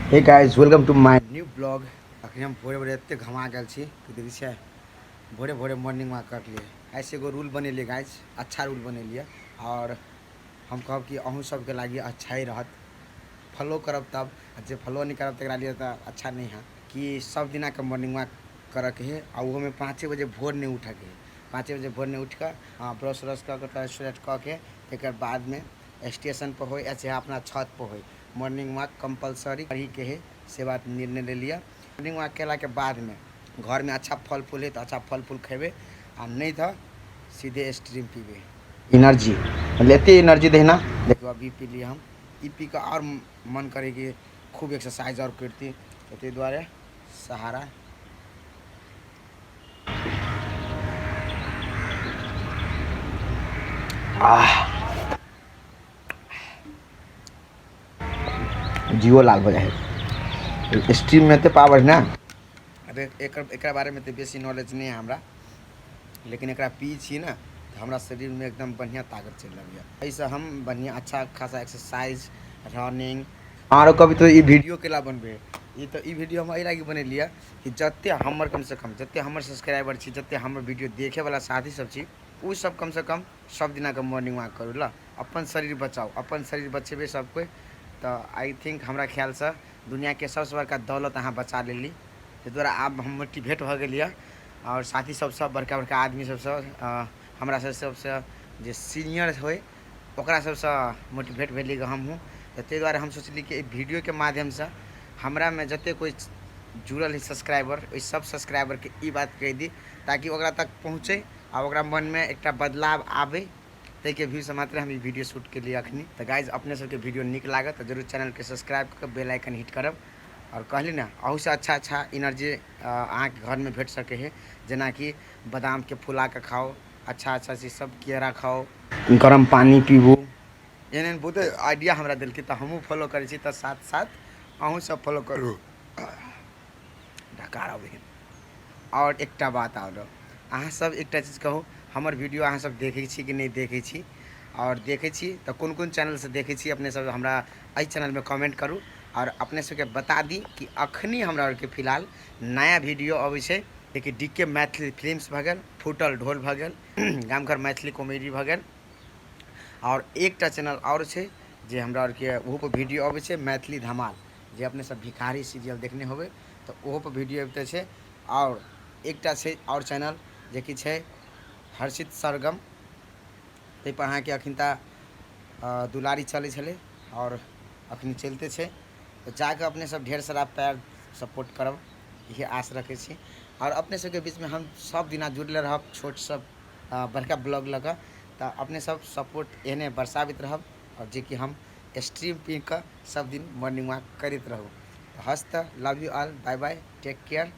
हे guys welcome to my new blog. अखन हम भोरे भोरे एते घमा गेल छी कि देखै छियै भोरे भोरे मॉर्निंग वॉक करलिए। ऐसे एगो रूल बनेलिए गाइस, अच्छा रूल बनेलिए और हम कहब कि अहूँ सबके लागी अच्छा ही रहत। फॉलो करब तब, जे फॉलो नहीं करब तकरा लिए तो अच्छा नहीं है कि सब दिना के मॉर्निंग वॉक करे के है और वो में 5 बजे भोर नहीं उठे के है। 5 बजे भोर नहीं उठ कर ब्रश व्रश कर टॉयलेट टॉयलेट कऽ के एक बाद में स्टेशन पर हो या चाहे अपना छत पर हो मॉर्निंग वॉक कंपलसरी करी के है। से बात निर्णय ले लिया। मॉर्निंग वॉक केला के बाद में घर में अच्छा फल फूल है तो अच्छा फल फूल खेबे और नहीं तो सीधे स्ट्रीम पीबे। एनर्जी लेते एनर्जी देना। देखो अभी पी लिए हम ई पी का और मन करे कि खूब एक्सरसाइज और करती तो द्वारे सहारा जियो लाल हो जाए स्ट्रीम में तो पावर ना। अरे एक बारे में तो बेसी नॉलेज नहीं है हमरा, लेकिन एक पी छी ना तो हमारा शरीर में एकदम बढ़िया ताकत चल रहा है। ऐसे हम बढ़िया अच्छा खासा एक्सरसाइज रनिंग और कभी तो ये वीडियो के ला बनबे। ये तो वीडियो हम लागी बनेलिए कि जत्ते हमर कम से कम जत्ते हमर सब्सक्राइबर छी, जत्ते हमर वीडियो देखे वाला साथी सब छी, उ सब कम से कम सब दिना के मॉर्निंग वॉक करू ला। अपन शरीर बचाओ, अपन शरीर बचेबे सब कोई तो आई थिंक हमरा ख्याल से दुनिया के सबसे बड़का दौलत अहाँ बचा लेली। ताहि द्वारा आब हम मोटिवेट भ गेलिए और साथी सब बड़का बड़का आदमी सबसे हमरा सबसे जे सीनियर होय ओकरा सबसे मोटिवेट भेली हम हूँ। तो ताहि द्वारे हम सोचली कि वीडियो के माध्यम से हमरा में जते कोई जुड़ल है सब्सक्राइबर ओहि सब सब्सक्राइबर के ई बात कह दी ताकि ओकरा तक पहुँचे और ओकरा मन में एक बदलाव आवे। तै के व्यू से मात्र हम वीडियो शूट के लिए अखनी। तो गाइज अपने सबके वीडियो निक लागत तो जरूर चैनल के सब्सक्राइब कर बेल आइकन हिट करब और कहली ना अहू से अच्छा अच्छा एनर्जी अहाँ के घर में भेट सके है। जना कि बादाम के फुला के खाओ, अच्छा अच्छा चीज सब केरा खाओ, गर्म पानी पीबू। एहन बहुत आइडिया हमरा दिलकी तो हमहूँ फॉलो करै छी तो साथ साथ अहूँ सब फॉलो करू। ढकार अभी और एक बात और अहाँ सब एक चीज कहू, हमर वीडियो अहाँ सब देखे छी कि नहीं देखे छी और देखे छी तो कौन कौन चैनल से देखे छी अपने सब हमरा एहि चैनल में कमेंट करू और अपने सबके बता दी कि अखनी हमरा के फिलहाल नया वीडियो अबै छै कि डीके मैथिली फिल्म्स भ गेल, फूटल ढोल भ गेल, गाम घर मैथिली कॉमेडी भ गेल और एक चैनल और छै जे हमरा के ओहो पर वीडियो अबै छै मैथिली धमाल, जे अपने सब भिखारी सीरियल देखने होबे तो ओहो पर वीडियो अबते छै। और एक और चैनल जे कि छै हर्षित सरगम, ताहि पर अहाँ के अखिनता दुलारी चले छले और अखनी चलते छै तो जाके अपने सब ढेर सारा पैर सपोर्ट करब ये आस रखे छी। और अपने सबके बीच में हम सब दिना जुड़ले रहब छोट सब बड़का ब्लॉग लगा तो अपने सब सपोर्ट एहने बरसाबित रहब और जे कि हम स्ट्रीम पी कर सब दिन मॉर्निंग वॉक करते रहूँ। हस्त लव यू ऑल, बाय बाय, टेक केयर।